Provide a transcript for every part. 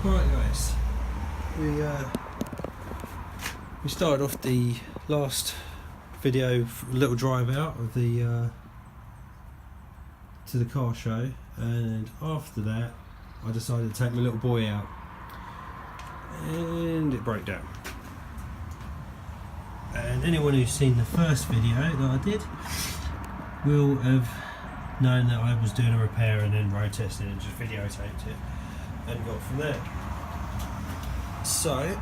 Right guys, we started off the last video, a little drive out of the to the car show, and after that I decided to take my little boy out and it broke down. And anyone who's seen the first video that I did will have known that I was doing a repair and then road tested and just videotaped it and got from there. So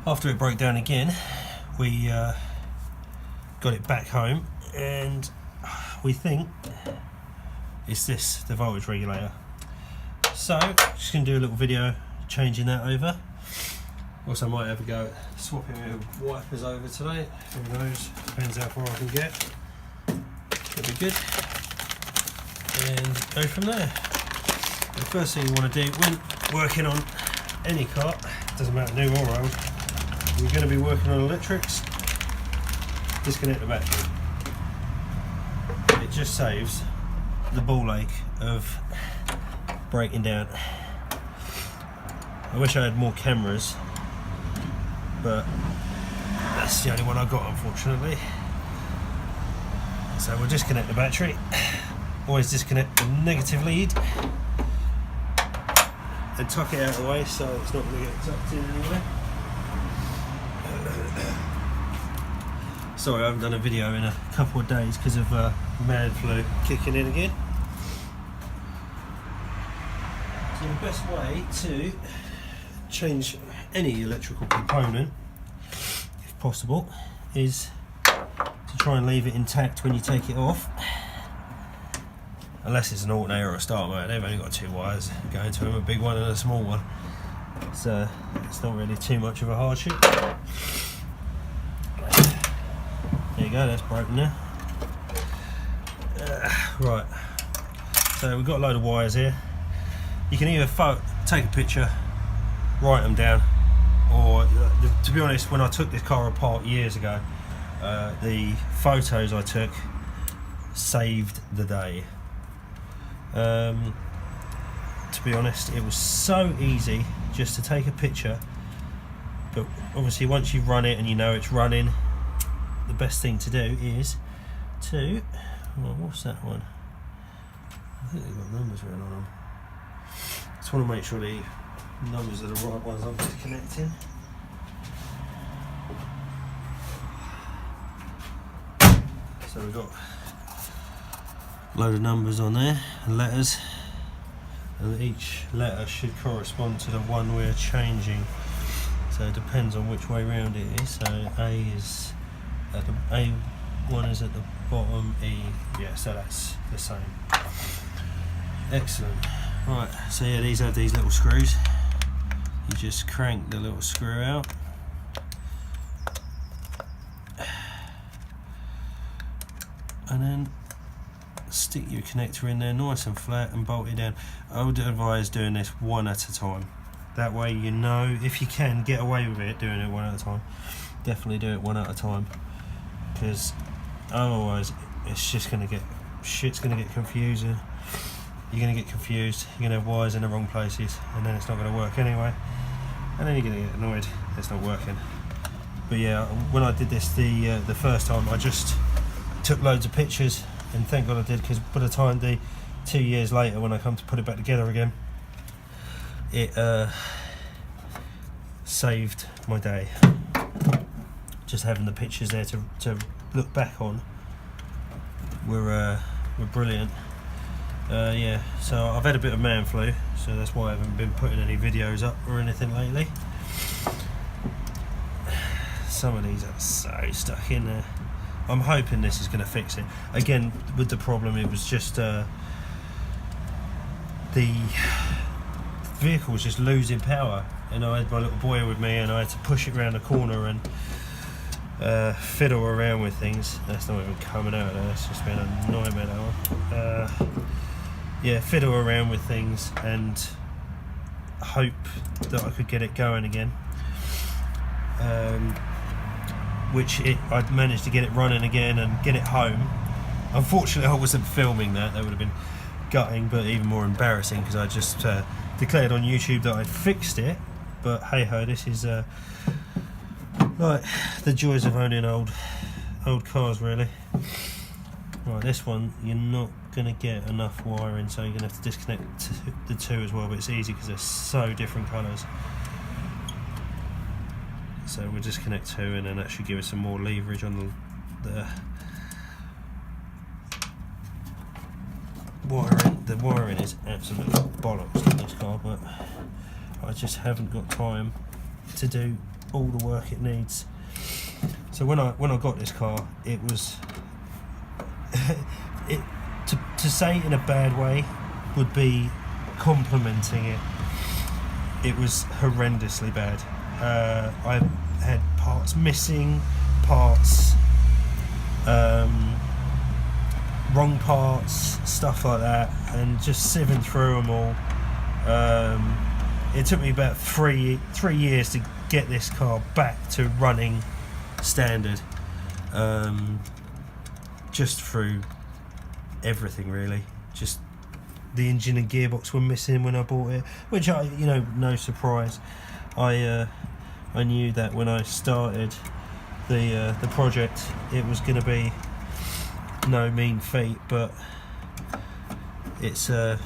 after it broke down again, we got it back home, and we think it's this, the voltage regulator. So just gonna do a little video changing that over. Also might have a go at swapping the wipers over today, who knows, depends how far I can get. It'll be good, and go from there. The first thing you want to do when working on any car, doesn't matter new or old, you're going to be working on electrics, disconnect the battery. It just saves the ball ache of breaking down. I wish I had more cameras, but that's the only one I got, unfortunately. So we'll disconnect the battery. Always disconnect the negative lead and tuck it out of the way so it's not going to get tucked in anywhere. Sorry, I haven't done a video in a couple of days because of man flu kicking in again. So the best way to change any electrical component, if possible, is to try and leave it intact when you take it off. Unless it's an alternator or a start motor, they've only got two wires going to them, a big one and a small one. So it's not really too much of a hardship. There you go, that's broken now. Right, so we've got a load of wires here. You can either take a picture, write them down, or to be honest, when I took this car apart years ago, the photos I took saved the day. To be honest, it was so easy just to take a picture, but obviously once you've run it and you know it's running, the best thing to do is to, well, what's that one? I think they've got numbers written on them. Just want to make sure the numbers are the right ones I'm disconnecting. So we've got a load of numbers on there and letters, and each letter should correspond to the one we're changing. So it depends on which way round it is. So A is at the A1 is at the bottom, E, yeah, so that's the same. Excellent. Right, so yeah, these have these little screws. You just crank the little screw out. And then stick your connector in there nice and flat and bolt it down. I would advise doing this one at a time. That way, you know, if you can get away with it doing it one at a time, definitely do it one at a time, because otherwise it's just going to get, shit's going to get confusing. You're going to get confused, you're going to have wires in the wrong places, and then it's not going to work anyway, and then you're going to get annoyed it's not working. But yeah, when I did this the first time, I just took loads of pictures, and thank God I did, because by the time 2 years later when I come to put it back together again, it saved my day. Just having the pictures there to look back on were brilliant. Yeah, so I've had a bit of man flu, so that's why I haven't been putting any videos up or anything lately. Some of these are so stuck in there. I'm hoping this is going to fix it. Again, with the problem, it was just the vehicle was just losing power, and I had my little boy with me, and I had to push it around the corner and fiddle around with things. That's not even coming out there, it's just been a nightmare, that one. Yeah, fiddle around with things and hope that I could get it going again. Which I'd managed to get it running again and get it home. Unfortunately, I wasn't filming that. That would have been gutting, but even more embarrassing, because I just declared on YouTube that I'd fixed it, but hey ho, this is like the joys of owning old cars, really. Right, this one you're not going to get enough wiring, so you're going to have to disconnect the two as well, but it's easy because they're so different colours. So we'll disconnect two, and then that should give us some more leverage on the wiring. The wiring is absolutely bollocks on this car, but I just haven't got time to do all the work it needs. So when I got this car, it was to say it in a bad way would be complimenting it. It was horrendously bad. I had parts missing, parts wrong parts, stuff like that, and just sieving through them all. It took me about three years to get this car back to running standard, just through everything really. Just the engine and gearbox were missing when I bought it, which no surprise. I knew that when I started the project it was going to be no mean feat, but it's 4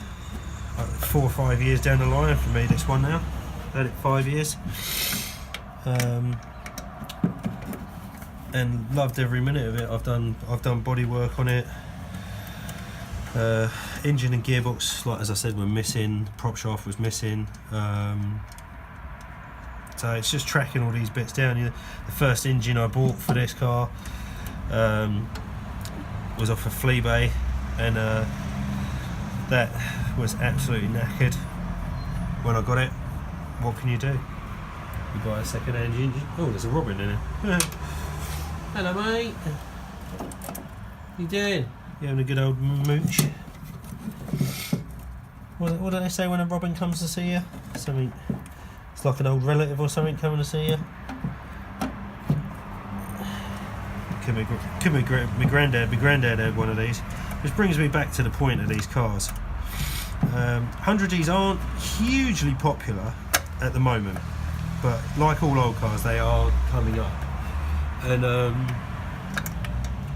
or 5 years down the line for me, this one now. Had it 5 years, and loved every minute of it. I've done body work on it. Engine and gearbox, like as I said, were missing. Prop shaft was missing. So it's just tracking all these bits down. The first engine I bought for this car was off of Fleabay, and that was absolutely knackered when I got it. What can you do? You buy a second-hand engine. Oh, there's a robin in it. Hello, mate. You doing? You having a good old mooch? What do they say when a robin comes to see you? Something. It's like an old relative or something coming to see you. Could be my granddad had one of these. Which brings me back to the point of these cars. 100Ds aren't hugely popular at the moment, but like all old cars, they are coming up. And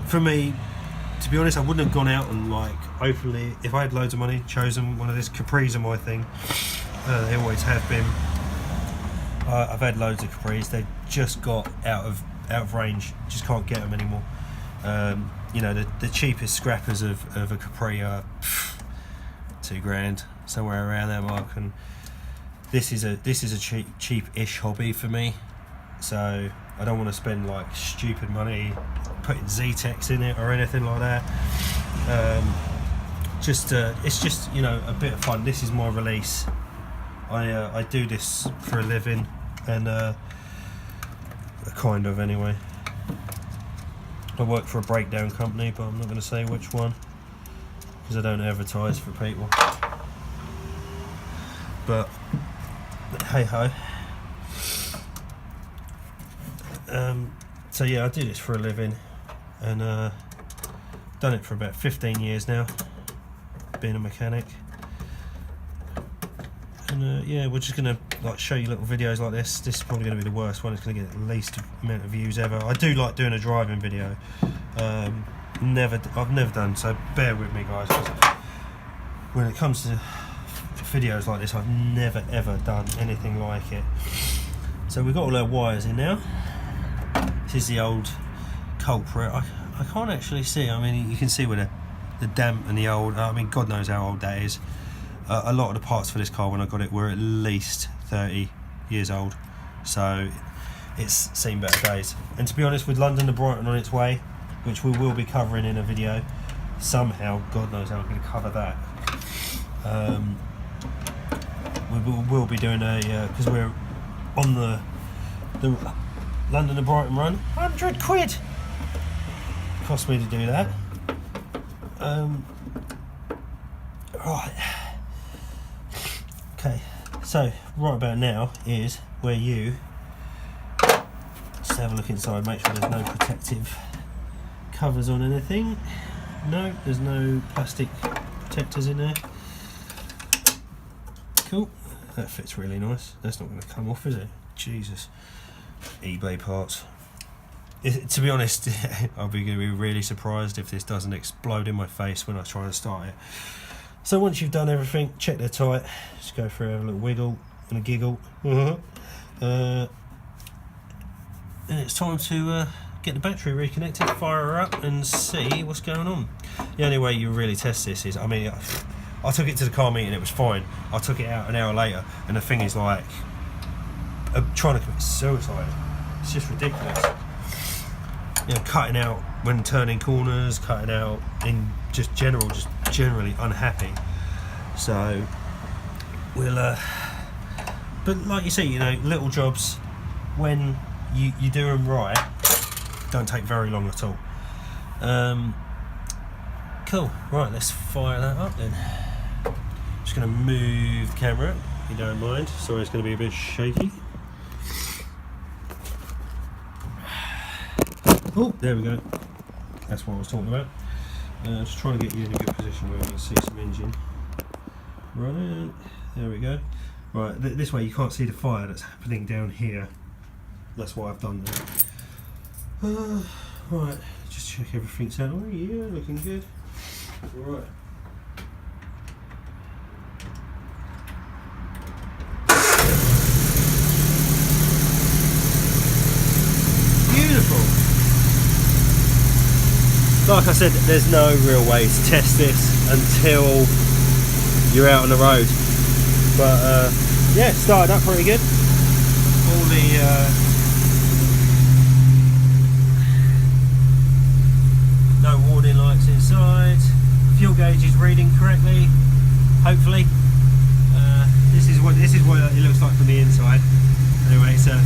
for me, to be honest, I wouldn't have gone out and hopefully, if I had loads of money, chosen one of these. Capris are my thing. They always have been. I've had loads of Capris. They just got out of range. Just can't get them anymore. The cheapest scrappers of a Capri are $2,000, somewhere around that mark. And this is a cheap-ish hobby for me. So I don't want to spend stupid money putting Z-Tex in it or anything like that. It's just a bit of fun. This is my release. I do this for a living, and kind of anyway. I work for a breakdown company, but I'm not going to say which one because I don't advertise for people. But hey ho. So yeah, I do this for a living, and done it for about 15 years now, being a mechanic. And yeah, we're just gonna show you little videos like this. This is probably going to be the worst one. It's going to get the least amount of views ever. I do like doing a driving video. I've never done, so bear with me, guys. 'Cause when it comes to videos like this, I've never ever done anything like it. So we've got all our wires in now. This is the old culprit. I can't actually see. I mean, you can see where the damp and the old. I mean, God knows how old that is. A lot of the parts for this car when I got it were at least 30 years old, so it's seen better days. And to be honest, with London to Brighton on its way, which we will be covering in a video somehow, God knows how I'm going to cover that. We will be doing a because we're on the London to Brighton run. 100 quid cost me to do that. Right. Okay, so right about now is where you just have a look inside, make sure there's no protective covers on anything. No, there's no plastic protectors in there. Cool. that fits really nice. That's not going to come off, is it? Jesus. eBay parts. To be honest, I'll be going to be really surprised if this doesn't explode in my face when I try and start it. So once you've done everything, check they're tight. Just go through, have a little wiggle and a giggle. And it's time to get the battery reconnected, fire her up and see what's going on. The only way you really test this is, I mean, I took it to the car meeting, it was fine. I took it out an hour later and the thing is like trying to commit suicide. It's just ridiculous. You know, cutting out when turning corners, cutting out in just generally unhappy. So we'll but like you see, you know, little jobs when you do them right don't take very long at all. Cool, right, let's fire that up then. Just going to move the camera, if you don't mind. Sorry, it's going to be a bit shaky. Oh, there we go. That's what I was talking about. Just trying to get you in a good position where we can see some engine running. There we go. Right, this way you can't see the fire that's happening down here. That's why I've done that. Right, just check everything's out. Oh yeah, looking good. Right. Beautiful. Like I said, there's no real way to test this until you're out on the road. But yeah, started up pretty good. All the no warning lights inside. Fuel gauge is reading correctly, hopefully. This is what it looks like from the inside. Anyway, so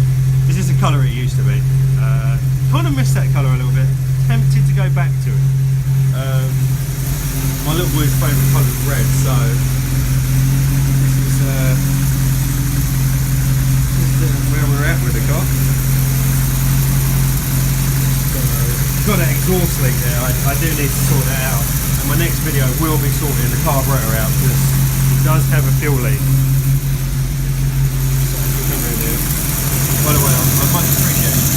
this is the colour it used to be. Kind of missed that colour a little bit. Tempted to go back to it. My little boy's favourite colour is red, so this is where we're at with the car. Got that exhaust leak there. I do need to sort that out. And my next video will be sorting the carburetor out because it does have a fuel leak. By the way, I might appreciate it.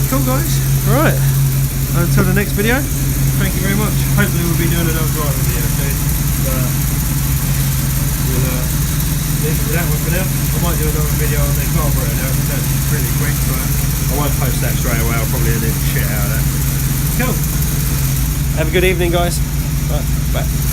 Cool guys, right, until the next video, thank you very much. Hopefully we'll be doing another driving video soon, but we'll leave it with that one for now. I might do another video on the carburetor now because that's really quick, but I won't post that straight away. I'll probably edit shit out of that. Cool, have a good evening guys. Right, bye.